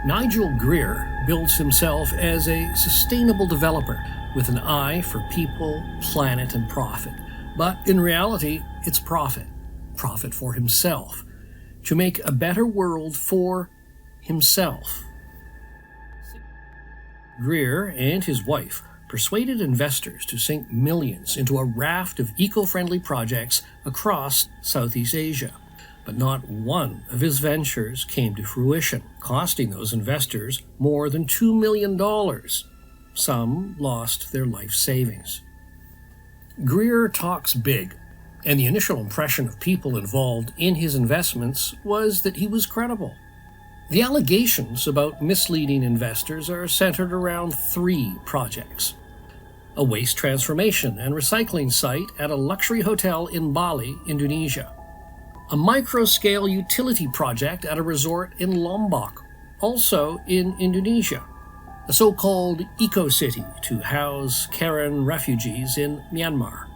Nigel Grier builds himself as a sustainable developer with an eye for people, planet, and profit. But in reality, it's profit. Profit for himself. To make a better world for himself. Grier and his wife persuaded investors to sink millions into a raft of eco-friendly projects across Southeast Asia. But not one of his ventures came to fruition, costing those investors more than $2 million. Some lost their life savings. Grier talks big, and the initial impression of people involved in his investments was that he was credible. The allegations about misleading investors are centered around 3 projects. A waste transformation and recycling site at a luxury hotel in Bali, Indonesia. A micro-scale utility project at a resort in Lombok, also in Indonesia. A so-called eco-city to house Karen refugees in Myanmar.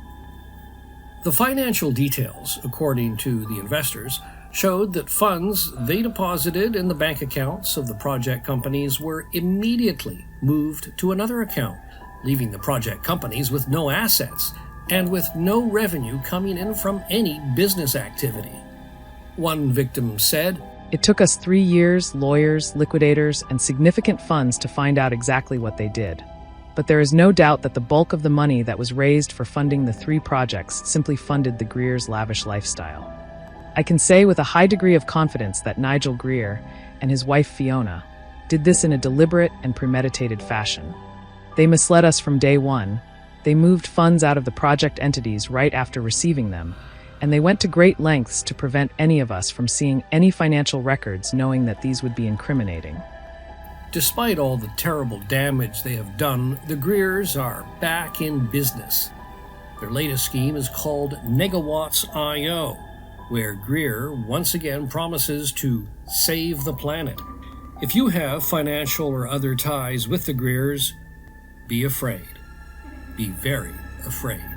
The financial details, according to the investors, showed that funds they deposited in the bank accounts of the project companies were immediately moved to another account, leaving the project companies with no assets and with no revenue coming in from any business activity. One victim said, "It took us 3 years, lawyers, liquidators, and significant funds to find out exactly what they did. But there is no doubt that the bulk of the money that was raised for funding the 3 projects simply funded the Griers' lavish lifestyle. I can say with a high degree of confidence that Nigel Grier and his wife Fiona did this in a deliberate and premeditated fashion. They misled us from day one. They moved funds out of the project entities right after receiving them, and they went to great lengths to prevent any of us from seeing any financial records, knowing that these would be incriminating." Despite all the terrible damage they have done, the Griers are back in business. Their latest scheme is called Negawatts.io, where Grier once again promises to save the planet. If you have financial or other ties with the Griers, be afraid. Be very afraid.